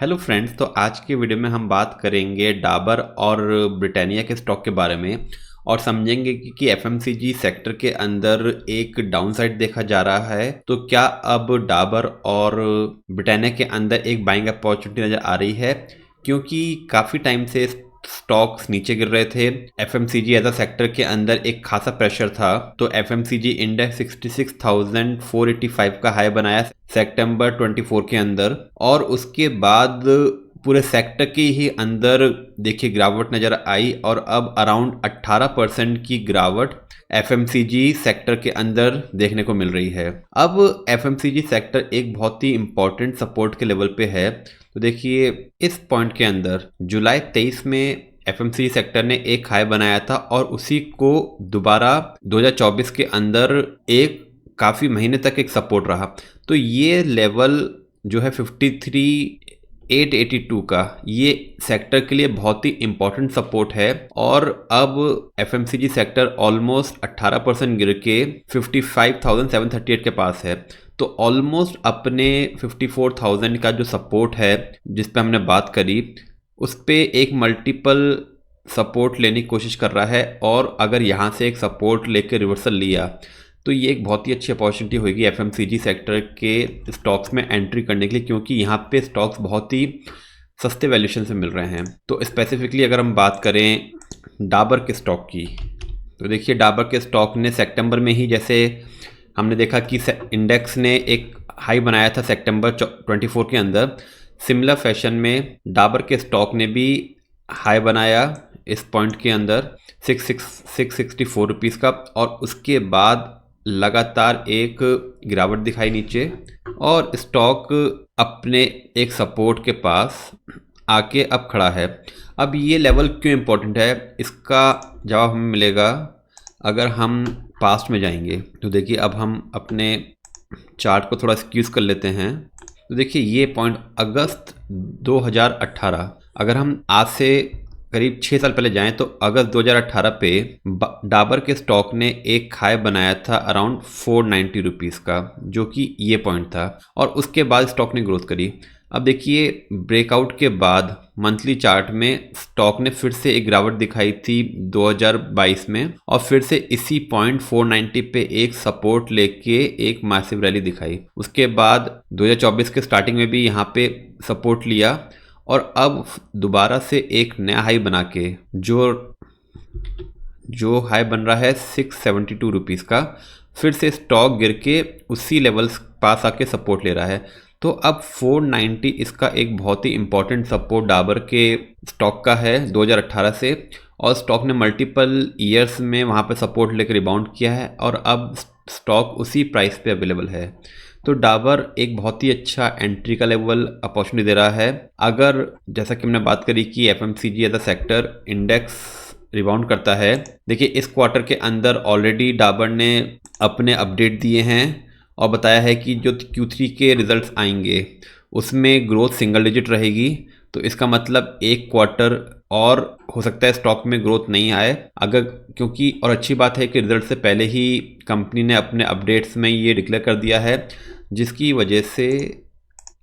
Hello friends, तो आज के वीडियो में हम बात करेंगे डाबर और ब्रिटानिया के स्टॉक के बारे में और समझेंगे कि एफएमसीजी सेक्टर के अंदर एक डाउनसाइड देखा जा रहा है। तो क्या अब डाबर और ब्रिटानिया के अंदर एक बाइंग अपॉर्चुनिटी नज़र आ रही है, क्योंकि काफ़ी टाइम से स्टॉक्स नीचे गिर रहे थे। एफएमसीजी एज अ सेक्टर के अंदर एक खासा प्रेशर था, तो एफएमसीजी इंडेक्स 66,485 का हाई बनाया सितंबर 24 के अंदर, और उसके बाद पूरे सेक्टर के ही अंदर देखिए गिरावट नज़र आई और अब अराउंड 18% की गिरावट एफएमसीजी सेक्टर के अंदर देखने को मिल रही है। अब एफएमसीजी सेक्टर एक बहुत ही इम्पोर्टेंट सपोर्ट के लेवल पे है। तो देखिए इस पॉइंट के अंदर जुलाई 23 में एफएमसीजी सेक्टर ने एक हाई बनाया था और उसी को दोबारा 2024 के अंदर एक काफ़ी महीने तक एक सपोर्ट रहा। तो ये लेवल जो है 53,882 का, ये सेक्टर के लिए बहुत ही इम्पोर्टेंट सपोर्ट है। और अब एफएमसीजी सेक्टर ऑलमोस्ट 18% गिर के 55,738 के पास है। तो ऑलमोस्ट अपने 54,000 का जो सपोर्ट है जिस पे हमने बात करी, उस पे एक मल्टीपल सपोर्ट लेने की कोशिश कर रहा है। और अगर यहाँ से एक सपोर्ट लेकर रिवर्सल लिया तो ये एक बहुत ही अच्छी अपॉर्चुनिटी होगी एफएमसीजी सेक्टर के स्टॉक्स में एंट्री करने के लिए, क्योंकि यहाँ पे स्टॉक्स बहुत ही सस्ते वैल्यूएशन से मिल रहे हैं। तो स्पेसिफिकली अगर हम बात करें डाबर के स्टॉक की, तो देखिए डाबर के स्टॉक ने सितंबर में ही, जैसे हमने देखा कि इंडेक्स ने एक हाई बनाया था सितंबर 24 के अंदर, सिमिलर फैशन में डाबर के स्टॉक ने भी हाई बनाया इस पॉइंट के अंदर 664 रुपीज़ का, और उसके बाद लगातार एक गिरावट दिखाई नीचे और स्टॉक अपने एक सपोर्ट के पास आके अब खड़ा है। अब ये लेवल क्यों इम्पोर्टेंट है, इसका जवाब हमें मिलेगा अगर हम पास्ट में जाएंगे। तो देखिए अब हम अपने चार्ट को थोड़ा स्क्यूज कर लेते हैं। तो देखिए ये पॉइंट अगस्त 2018, अगर हम आज से करीब 6 साल पहले जाएं तो अगस्त 2018 पे डाबर के स्टॉक ने एक हाई बनाया था अराउंड 490 रुपीज़ का, जो कि ये पॉइंट था, और उसके बाद स्टॉक ने ग्रोथ करी। अब देखिए ब्रेकआउट के बाद मंथली चार्ट में स्टॉक ने फिर से एक गिरावट दिखाई थी 2022 में, और फिर से इसी पॉइंट 490 पे एक सपोर्ट लेके एक मैसिव रैली दिखाई। उसके बाद 2024 के स्टार्टिंग में भी यहाँ पे सपोर्ट लिया और अब दोबारा से एक नया हाई बना के जो हाई बन रहा है 672 रुपीज़ का, फिर से स्टॉक गिर के उसी लेवल पास आके सपोर्ट ले रहा है। तो अब 490 इसका एक बहुत ही इम्पोर्टेंट सपोर्ट डाबर के स्टॉक का है 2018 से, और स्टॉक ने मल्टीपल ईयर्स में वहाँ पे सपोर्ट लेकर रिबाउंड किया है और अब स्टॉक उसी प्राइस पे अवेलेबल है। तो डाबर एक बहुत ही अच्छा एंट्री का लेवल अपॉर्चुनिटी दे रहा है। अगर जैसा कि हमने बात करी कि FMCG as a sector index rebound करता है, देखिए इस क्वार्टर के अंदर ऑलरेडी डाबर ने अपने अपडेट दिए हैं और बताया है कि जो Q3 के रिजल्ट्स आएंगे उसमें ग्रोथ सिंगल डिजिट रहेगी। तो इसका मतलब एक क्वार्टर और हो सकता है स्टॉक में ग्रोथ नहीं आए, अगर क्योंकि और अच्छी बात है कि रिजल्ट से पहले ही कंपनी ने अपने अपडेट्स में ये डिक्लेयर कर दिया है, जिसकी वजह से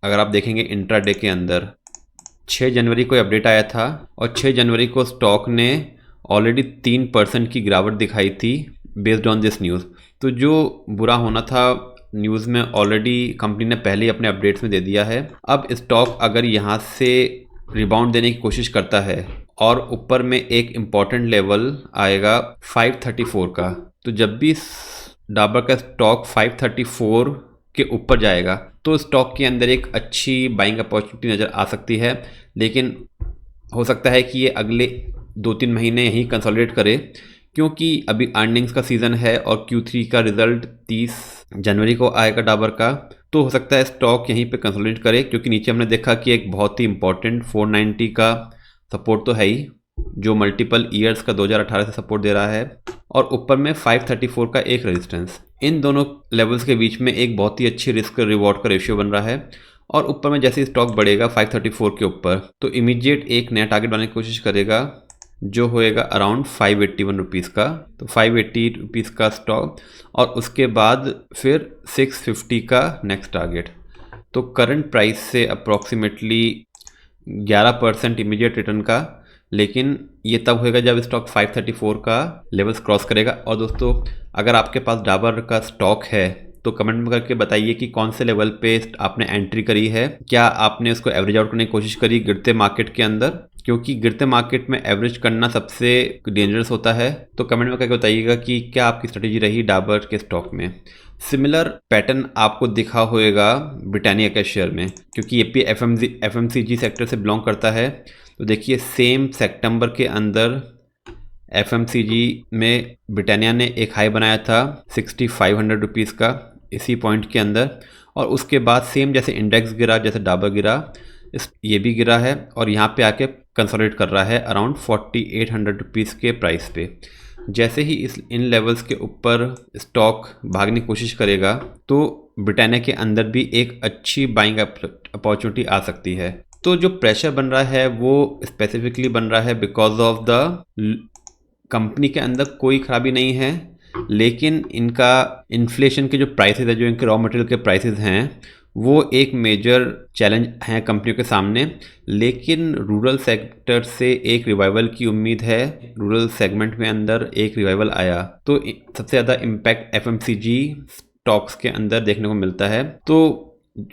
अगर आप देखेंगे इंट्राडे के अंदर 6 जनवरी को अपडेट आया था और 6 जनवरी को स्टॉक ने ऑलरेडी 3% की गिरावट दिखाई थी बेस्ड ऑन दिस न्यूज़। तो जो बुरा होना था न्यूज़ में ऑलरेडी कंपनी ने पहले ही अपने अपडेट्स में दे दिया है। अब स्टॉक अगर यहाँ से रिबाउंड देने की कोशिश करता है और ऊपर में एक इम्पॉर्टेंट लेवल आएगा 534 का, तो जब भी डाबर का स्टॉक 534 के ऊपर जाएगा तो स्टॉक के अंदर एक अच्छी बाइंग अपॉर्चुनिटी नज़र आ सकती है। लेकिन हो सकता है कि ये अगले 2-3 महीने यहीं कंसोलिडेट करे, क्योंकि अभी अर्निंग्स का सीज़न है और Q3 का रिजल्ट 30 जनवरी को आएगा डाबर का। तो हो सकता है स्टॉक यहीं पे कंसोलिडेट करे, क्योंकि नीचे हमने देखा कि एक बहुत ही इंपॉर्टेंट 490 का सपोर्ट तो है ही, जो मल्टीपल ईयर्स का 2018 से सपोर्ट दे रहा है, और ऊपर में 534 का एक रेजिस्टेंस। इन दोनों लेवल्स के बीच में एक बहुत ही अच्छी रिस्क रिवॉर्ड का रेशियो बन रहा है, और ऊपर में जैसे स्टॉक बढ़ेगा 534 के ऊपर तो इमीडिएट एक नया टारगेट बनाने की कोशिश करेगा, जो होएगा अराउंड 581 रुपीज़ का। तो 580 रुपीज़ का स्टॉक, और उसके बाद फिर 650 का नेक्स्ट टारगेट। तो करंट प्राइस से अप्रॉक्सीमेटली 11% इमीडिएट रिटर्न का, लेकिन ये तब होएगा जब स्टॉक 534 का लेवल्स क्रॉस करेगा। और दोस्तों अगर आपके पास डाबर का स्टॉक है तो कमेंट में करके बताइए कि कौन से लेवल पे आपने एंट्री करी है। क्या आपने उसको एवरेज आउट करने की कोशिश करी गिरते मार्केट के अंदर, क्योंकि गिरते मार्केट में एवरेज करना सबसे डेंजरस होता है। तो कमेंट में करके बताइएगा कि क्या आपकी स्ट्रेटेजी रही डाबर के स्टॉक में। सिमिलर पैटर्न आपको दिखा होएगा ब्रिटानिया के शेयर में, क्योंकि ये भी एफएमसीजी सेक्टर से बिलोंग करता है। तो देखिए सेम सितंबर के अंदर एफएमसीजी में ब्रिटानिया ने एक हाई बनाया था 6500 रुपीज़ का इसी पॉइंट के अंदर, और उसके बाद सेम जैसे इंडेक्स गिरा, जैसे डाबर गिरा, ये भी गिरा है और यहाँ पे आके कंसोलिडेट कर रहा है अराउंड 4800 रुपीज़ के प्राइस पे। जैसे ही इन लेवल्स के ऊपर स्टॉक भागने की कोशिश करेगा तो ब्रिटानिया के अंदर भी एक अच्छी बाइंग अपॉर्चुनिटी आ सकती है। तो जो प्रेशर बन रहा है वो स्पेसिफिकली बन रहा है बिकॉज ऑफ द कंपनी के अंदर कोई खराबी नहीं है, लेकिन इनका इन्फ्लेशन के जो प्राइसेस है, जो इनके रॉ मटेरियल के प्राइसेस हैं, वो एक मेजर चैलेंज हैं कंपनियों के सामने। लेकिन रूरल सेक्टर से एक रिवाइवल की उम्मीद है, रूरल सेगमेंट में अंदर एक रिवाइवल आया तो सबसे ज़्यादा इम्पैक्ट एफएमसीजी स्टॉक्स के अंदर देखने को मिलता है। तो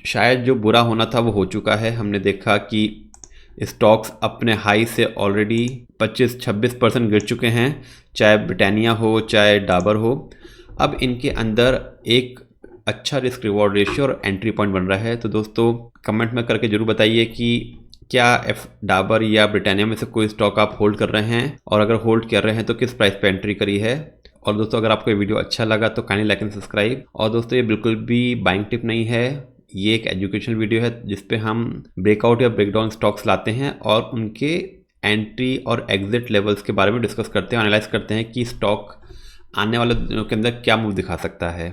शायद जो बुरा होना था वो हो चुका है। हमने देखा कि स्टॉक्स अपने हाई से ऑलरेडी 25-26% गिर चुके हैं, चाहे ब्रिटानिया हो चाहे डाबर हो। अब इनके अंदर एक अच्छा रिस्क रिवॉर्ड रेशियो और एंट्री पॉइंट बन रहा है। तो दोस्तों कमेंट में करके ज़रूर बताइए कि क्या डाबर या ब्रिटानिया में से कोई स्टॉक आप होल्ड कर रहे हैं, और अगर होल्ड कर रहे हैं तो किस प्राइस पे एंट्री करी है। और दोस्तों अगर आपको ये वीडियो अच्छा लगा तो काइंडली लाइक एंड सब्सक्राइब। और दोस्तों ये बिल्कुल भी बाइंग टिप नहीं है, ये एक एजुकेशनल वीडियो है जिस पे हम ब्रेकआउट या ब्रेकडाउन स्टॉक्स लाते हैं और उनके एंट्री और एग्जिट लेवल्स के बारे में डिस्कस करते हैं, एनालाइज करते हैं कि स्टॉक आने वाले दिनों के अंदर क्या मूव दिखा सकता है।